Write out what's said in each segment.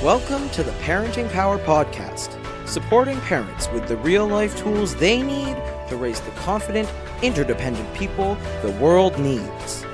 Welcome to the Parenting Power Podcast, supporting parents with the real-life tools they need to raise the confident, interdependent people the world needs.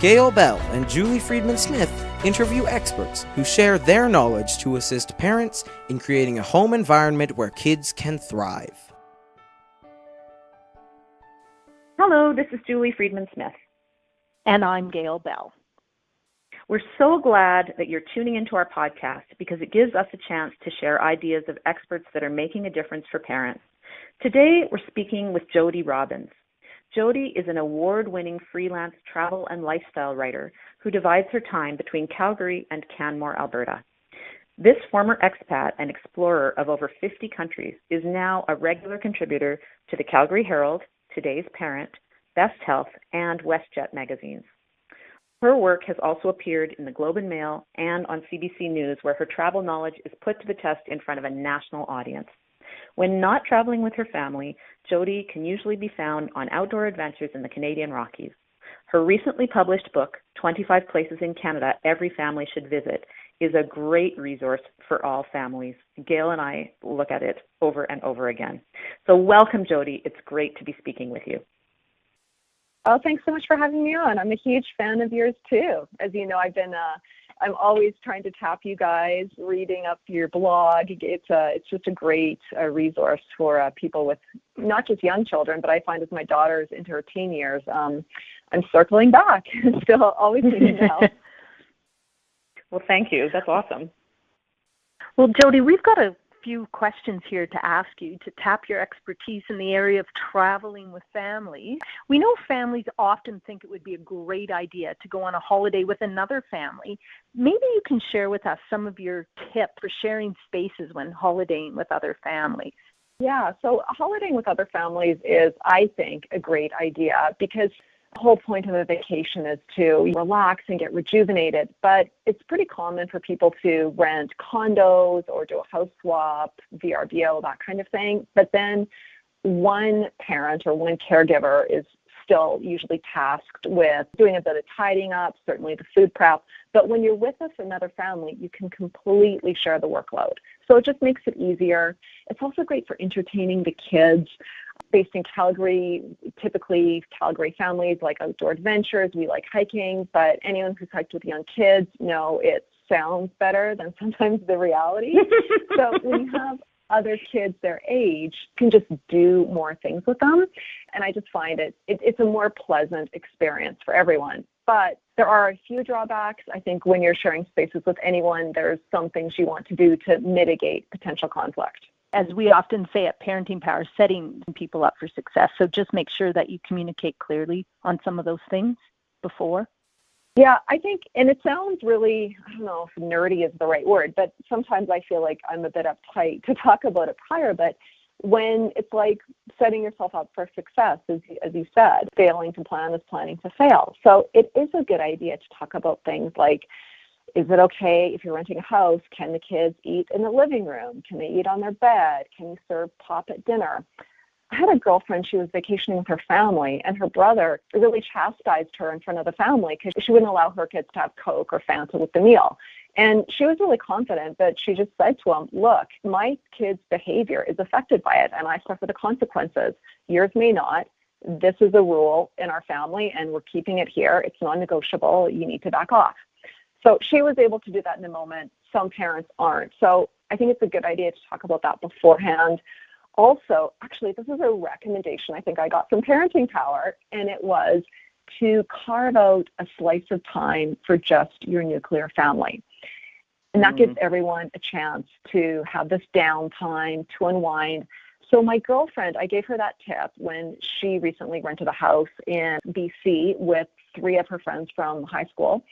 Gail Bell and Julie Friedman-Smith interview experts who share their knowledge to assist parents in creating a home environment where kids can thrive. Hello, this is Julie Friedman-Smith. And I'm Gail Bell. We're so glad that you're tuning into our podcast because it gives us a chance to share ideas of experts that are making a difference for parents. Today, we're speaking with Jody Robbins. Jody is an award-winning freelance travel and lifestyle writer who divides her time between Calgary and Canmore, Alberta. This former expat and explorer of over 50 countries is now a regular contributor to the Calgary Herald, Today's Parent, Best Health, and WestJet magazines. Her work has also appeared in the Globe and Mail and on CBC News, where her travel knowledge is put to the test in front of a national audience. When not traveling with her family, Jody can usually be found on outdoor adventures in the Canadian Rockies. Her recently published book, 25 Places in Canada Every Family Should Visit, is a great resource for all families. Gail and I look at it over and over again. So welcome, Jody. It's great to be speaking with you. Oh, thanks so much for having me on. I'm a huge fan of yours too. As you know, I'm always trying to tap you guys, reading up your blog. It's just a great resource for people with not just young children, but I find as my daughter's into her teen years, I'm circling back. Still always needing help. Well, thank you. That's awesome. Well, Jody, we've got a few questions here to ask you to tap your expertise in the area of traveling with families. We know families often think it would be a great idea to go on a holiday with another family. Maybe you can share with us some of your tips for sharing spaces when holidaying with other families. Yeah, so holidaying with other families is, I think, a great idea because the whole point of a vacation is to relax and get rejuvenated, but it's pretty common for people to rent condos or do a house swap, VRBO, that kind of thing. But then one parent or one caregiver is still usually tasked with doing a bit of tidying up, certainly the food prep. But when you're with another family, you can completely share the workload. So it just makes it easier. It's also great for entertaining the kids. Based in Calgary, typically Calgary families like outdoor adventures. We like hiking, but anyone who's hiked with young kids know it sounds better than sometimes the reality. So when you have other kids their age, you can just do more things with them. And I just find it's a more pleasant experience for everyone. But there are a few drawbacks. I think when you're sharing spaces with anyone, there's some things you want to do to mitigate potential conflict. As we often say at Parenting Power, setting people up for success. So just make sure that you communicate clearly on some of those things before. Yeah, I think, and it sounds really, I don't know if nerdy is the right word, but sometimes I feel like I'm a bit uptight to talk about it prior, but when it's like setting yourself up for success, as you said, failing to plan is planning to fail. So it is a good idea to talk about things like, is it okay if you're renting a house? Can the kids eat in the living room? Can they eat on their bed? Can you serve pop at dinner? I had a girlfriend, she was vacationing with her family, and her brother really chastised her in front of the family because she wouldn't allow her kids to have Coke or Fanta with the meal. And she was really confident, but she just said to him, look, my kid's behavior is affected by it, and I suffer the consequences. Yours may not. This is a rule in our family, and we're keeping it here. It's non-negotiable. You need to back off. So she was able to do that in the moment. Some parents aren't. So I think it's a good idea to talk about that beforehand. Also, actually, this is a recommendation I think I got from Parenting Power, and it was to carve out a slice of time for just your nuclear family. And that gives everyone a chance to have this downtime, to unwind. So my girlfriend, I gave her that tip when she recently rented a house in BC with 3 of her friends from high school.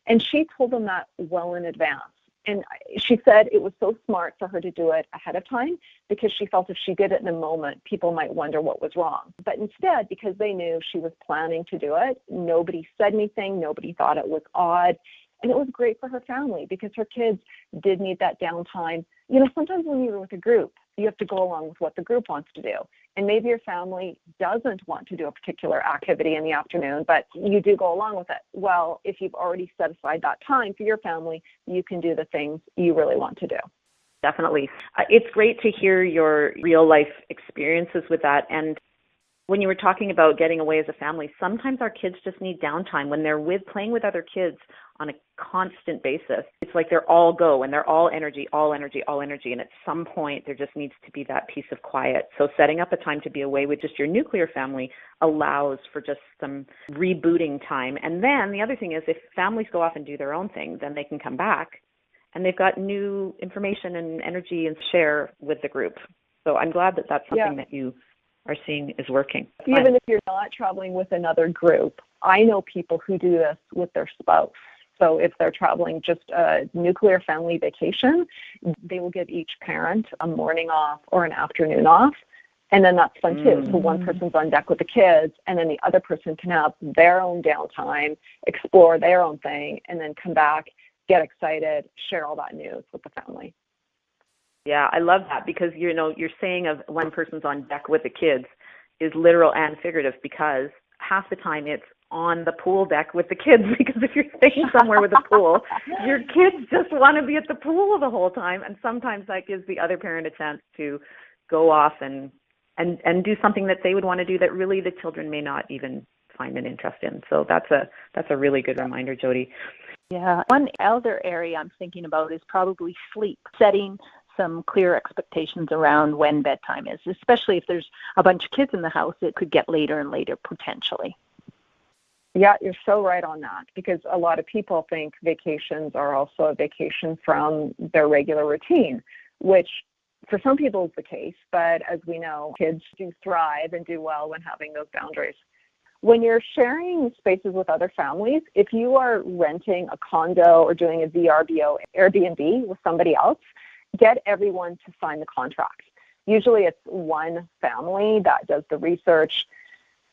And she told them that well in advance. And she said it was so smart for her to do it ahead of time because she felt if she did it in a moment, people might wonder what was wrong. But instead, because they knew she was planning to do it, nobody said anything, nobody thought it was odd. And it was great for her family because her kids did need that downtime. You know, sometimes when you're with a group, you have to go along with what the group wants to do. And maybe your family doesn't want to do a particular activity in the afternoon, but you do go along with it. Well, if you've already set aside that time for your family, you can do the things you really want to do. Definitely. It's great to hear your real life experiences with that. And when you were talking about getting away as a family, sometimes our kids just need downtime when they're playing with other kids on a constant basis. It's like they're all go and they're all energy. And at some point, there just needs to be that piece of quiet. So setting up a time to be away with just your nuclear family allows for just some rebooting time. And then the other thing is if families go off and do their own thing, then they can come back and they've got new information and energy and share with the group. So I'm glad that that's something that you are seeing is working. Even if you're not traveling with another group, I know people who do this with their spouse. So if they're traveling just a nuclear family vacation, they will give each parent a morning off or an afternoon off. And then that's fun too. So one person's on deck with the kids, and then the other person can have their own downtime, explore their own thing, and then come back, get excited, share all that news with the family. Yeah, I love that because, you're saying of one person's on deck with the kids is literal and figurative because half the time it's on the pool deck with the kids because if you're staying somewhere with a pool, your kids just want to be at the pool the whole time. And sometimes that gives the other parent a chance to go off and do something that they would want to do that really the children may not even find an interest in. So that's a really good reminder, Jody. Yeah. One other area I'm thinking about is probably sleep, setting some clear expectations around when bedtime is, especially if there's a bunch of kids in the house, it could get later and later potentially. Yeah, you're so right on that because a lot of people think vacations are also a vacation from their regular routine, which for some people is the case, but as we know, kids do thrive and do well when having those boundaries. When you're sharing spaces with other families, if you are renting a condo or doing a VRBO, Airbnb with somebody else, get everyone to sign the contract. Usually it's one family that does the research,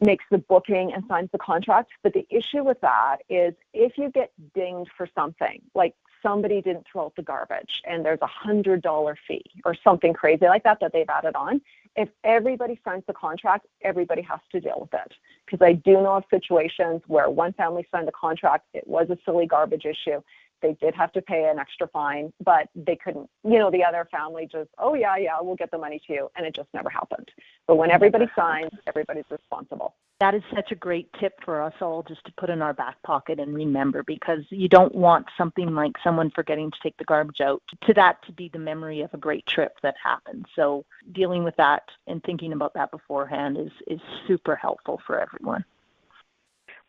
makes the booking and signs the contract. But the issue with that is if you get dinged for something, like somebody didn't throw out the garbage and there's $100 fee or something crazy like that they've added on, if everybody signs the contract, everybody has to deal with it. Because I do know of situations where one family signed the contract, it was a silly garbage issue. They did have to pay an extra fine, but they couldn't, the other family just, oh, yeah, we'll get the money to you. And it just never happened. But when everybody signs, everybody's responsible. That is such a great tip for us all just to put in our back pocket and remember because you don't want something like someone forgetting to take the garbage out to be the memory of a great trip that happened. So dealing with that and thinking about that beforehand is super helpful for everyone.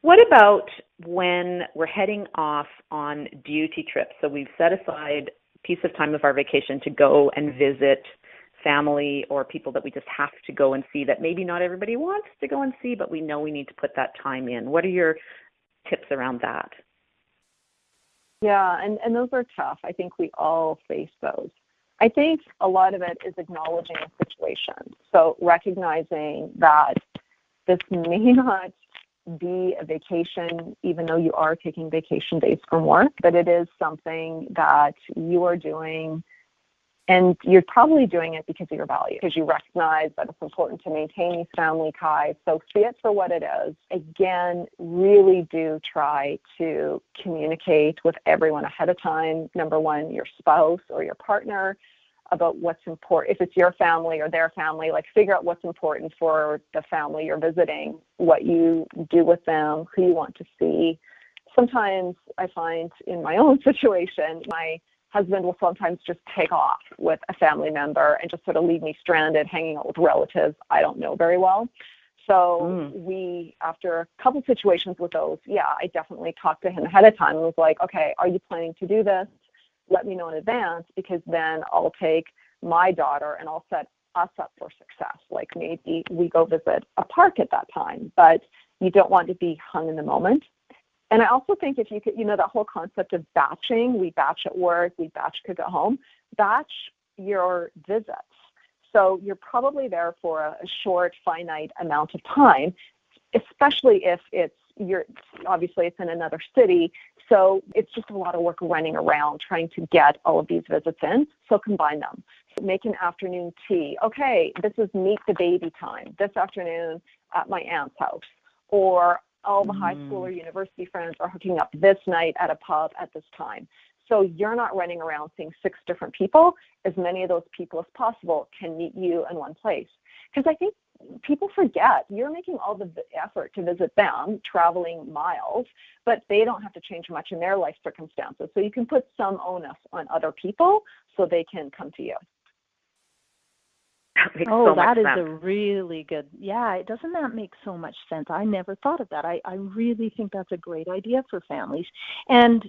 What about when we're heading off on duty trips? So we've set aside a piece of time of our vacation to go and visit family or people that we just have to go and see that maybe not everybody wants to go and see, but we know we need to put that time in. What are your tips around that? Yeah, and those are tough. I think we all face those. I think a lot of it is acknowledging the situation. So recognizing that this may not be a vacation, even though you are taking vacation days from work, but it is something that you are doing, and you're probably doing it because of your value, because you recognize that it's important to maintain these family ties. So see it for what it is. Again, really do try to communicate with everyone ahead of time. Number one, your spouse or your partner, about what's important. If it's your family or their family, figure out what's important for the family you're visiting, what you do with them, who you want to see. Sometimes I find in my own situation, my husband will sometimes just take off with a family member and just sort of leave me stranded hanging out with relatives I don't know very well. So we, after a couple situations with those, I definitely talked to him ahead of time and was like, okay, are you planning to do this? Let me know in advance because then I'll take my daughter and I'll set us up for success. Like maybe we go visit a park at that time, but you don't want to be hung in the moment. And I also think if you could, that whole concept of batching, we batch at work, we batch cook at home, batch your visits. So you're probably there for a short, finite amount of time, especially if it's in another city. So it's just a lot of work running around trying to get all of these visits in. So combine them. make an afternoon tea. Okay, this is meet the baby time this afternoon at my aunt's house. Or all the high school or university friends are hooking up this night at a pub at this time. So you're not running around seeing 6 different people. As many of those people as possible can meet you in one place. Because I think people forget you're making all the effort to visit them, traveling miles, but they don't have to change much in their life circumstances. So you can put some onus on other people so they can come to you. That is a really good, doesn't that make so much sense? I never thought of that. I really think that's a great idea for families. And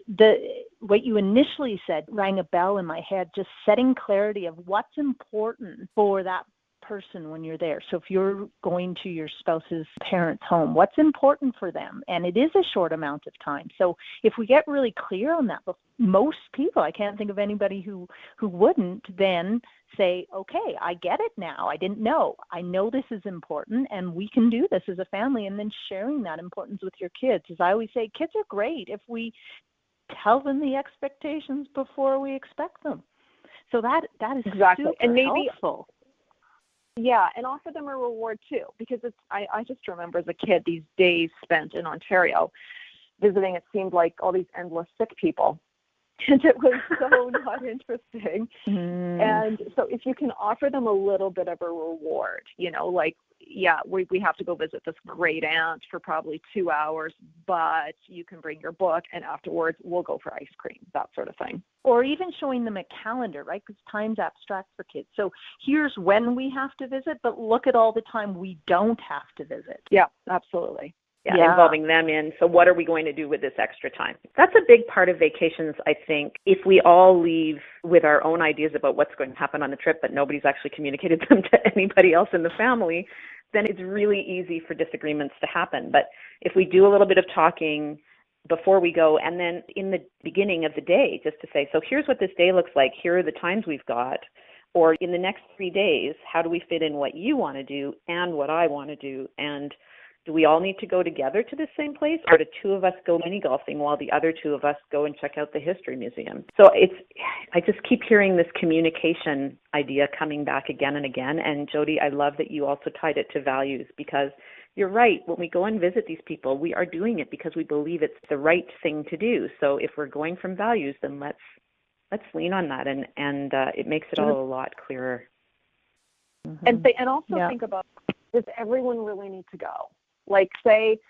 what you initially said rang a bell in my head, just setting clarity of what's important for that person when you're there. So if you're going to your spouse's parents' home, what's important for them? And it is a short amount of time. So if we get really clear on that, most people, I can't think of anybody who wouldn't then say, okay, I get it now. I didn't know. I know this is important and we can do this as a family. And then sharing that importance with your kids. As I always say, kids are great if we tell them the expectations before we expect them. So that is exactly. super and maybe helpful. Yeah, and offer them a reward too, because I just remember as a kid these days spent in Ontario visiting. It seemed like all these endless sick people, and it was so not interesting. And so if you can offer them a little bit of a reward, like, we have to go visit this great aunt for probably 2 hours, but you can bring your book and afterwards we'll go for ice cream, that sort of thing. Or even showing them a calendar, right? Because time's abstract for kids. So here's when we have to visit, but look at all the time we don't have to visit. Yeah, absolutely. Yeah, involving them in, so what are we going to do with this extra time? That's a big part of vacations, I think. If we all leave with our own ideas about what's going to happen on the trip, but nobody's actually communicated them to anybody else in the family, then it's really easy for disagreements to happen. But if we do a little bit of talking before we go, and then in the beginning of the day, just to say, so here's what this day looks like, here are the times we've got, or in the next 3 days, how do we fit in what you want to do and what I want to do, and do we all need to go together to the same place, or do 2 of us go mini golfing while the other 2 of us go and check out the history museum? So I just keep hearing this communication idea coming back again and again. And Jody, I love that you also tied it to values, because you're right. When we go and visit these people, we are doing it because we believe it's the right thing to do. So if we're going from values, then let's lean on that, and it makes it all a lot clearer. And also think about, does everyone really need to go? Like, say,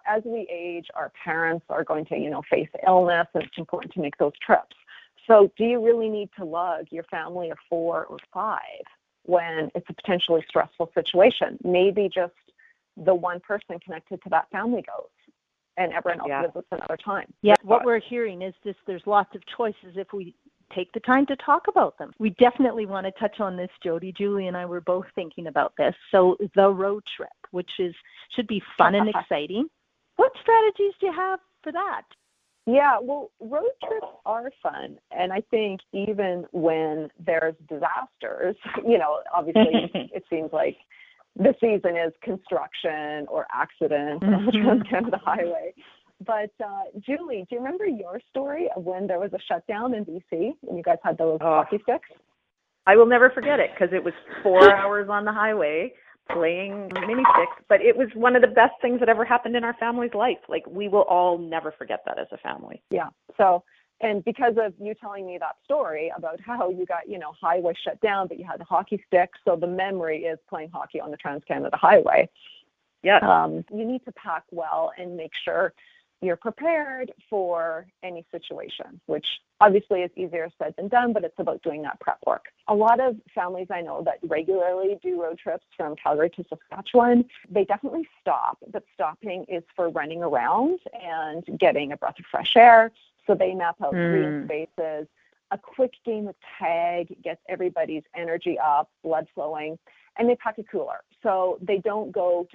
as we age, our parents are going to, face illness, and it's important to make those trips. So do you really need to lug your family of 4 or 5 when it's a potentially stressful situation? Maybe just the one person connected to that family goes, and everyone else visits another time. Yeah, what we're hearing is there's lots of choices if we take the time to talk about them. We definitely want to touch on this, Jody. Julie and I were both thinking about this. So the road trip, which should be fun and exciting. What strategies do you have for that? Yeah, well, road trips are fun. And I think even when there's disasters, obviously it seems like the season is construction or accident on the Trans-Canada Highway. But Julie, do you remember your story of when there was a shutdown in BC and you guys had those hockey sticks? I will never forget it, because it was 4 hours on the highway playing mini sticks, but it was one of the best things that ever happened in our family's life. Like, we will all never forget that as a family. Yeah. So, and because of you telling me that story about how you got, highway shut down, but you had the hockey sticks, so the memory is playing hockey on the Trans-Canada Highway. Yeah. You need to pack well and make sure you're prepared for any situation, which obviously is easier said than done, but it's about doing that prep work. A lot of families I know that regularly do road trips from Calgary to Saskatchewan, they definitely stop, but stopping is for running around and getting a breath of fresh air. So they map out green spaces. A quick game of tag gets everybody's energy up, blood flowing, and they pack a cooler. So they don't go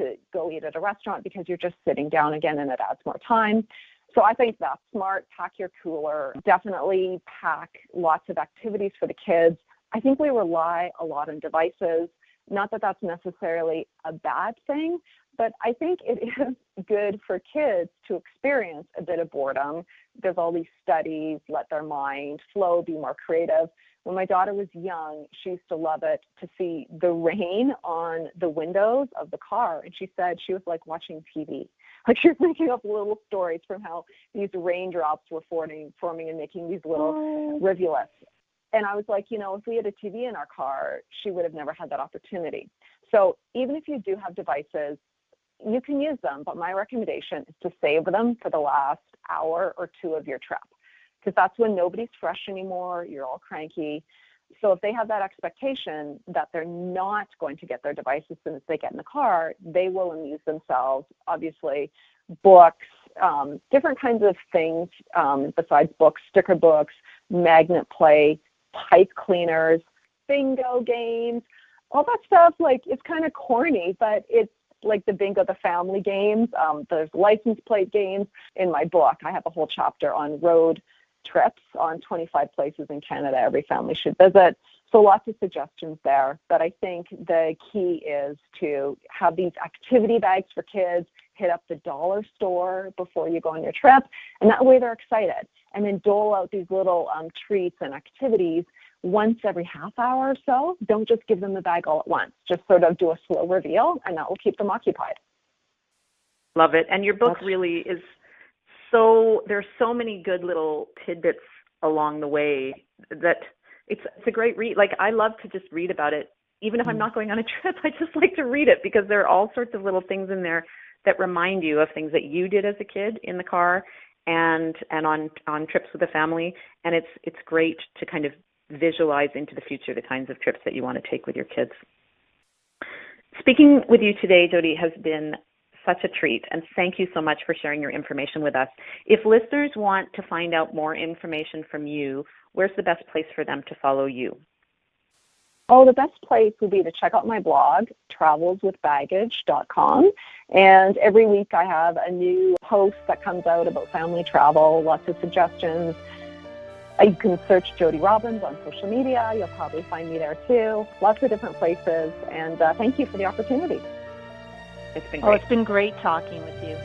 eat at a restaurant because you're just sitting down again and it adds more time. So I think that's smart. Pack your cooler. Definitely pack lots of activities for the kids. I think we rely a lot on devices. Not that that's necessarily a bad thing, But I think it is good for kids to experience a bit of boredom. There's all these studies, let their mind flow, be more creative. When my daughter was young, she used to love it to see the rain on the windows of the car. And she said she was like watching TV. Like she was making up little stories from how these raindrops were forming and making these little rivulets. And I was like, if we had a TV in our car, she would have never had that opportunity. So even if you do have devices, you can use them, but my recommendation is to save them for the last hour or two of your trip, because that's when nobody's fresh anymore, you're all cranky. So if they have that expectation that they're not going to get their devices as soon as they get in the car, they will amuse themselves. Obviously, books, different kinds of things besides books, sticker books, magnet play, pipe cleaners, bingo games, all that stuff. Like, it's kind of corny, but it's like the bingo, the family games. There's license plate games. In my book, I have a whole chapter on road trips on 25 places in Canada every family should visit. So lots of suggestions there. But I think the key is to have these activity bags for kids, hit up the dollar store before you go on your trip, and that way they're excited. And then dole out these little treats and activities once every half hour or so. Don't just give them the bag all at once. Just sort of do a slow reveal, and that will keep them occupied. Love it. And your book really is there's so many good little tidbits along the way that it's a great read. Like, I love to just read about it. Even if I'm not going on a trip, I just like to read it because there are all sorts of little things in there that remind you of things that you did as a kid in the car and on trips with the family. And it's great to kind of visualize into the future the kinds of trips that you want to take with your kids. Speaking with you today, Jody, has been such a treat, and thank you so much for sharing your information with us. If listeners want to find out more information from you, where's the best place for them to follow you? Oh, the best place would be to check out my blog, travelswithbaggage.com. And every week I have a new post that comes out about family travel, lots of suggestions. You can search Jody Robbins on social media. You'll probably find me there too. Lots of different places. And thank you for the opportunity. It's been great. It's been great talking with you.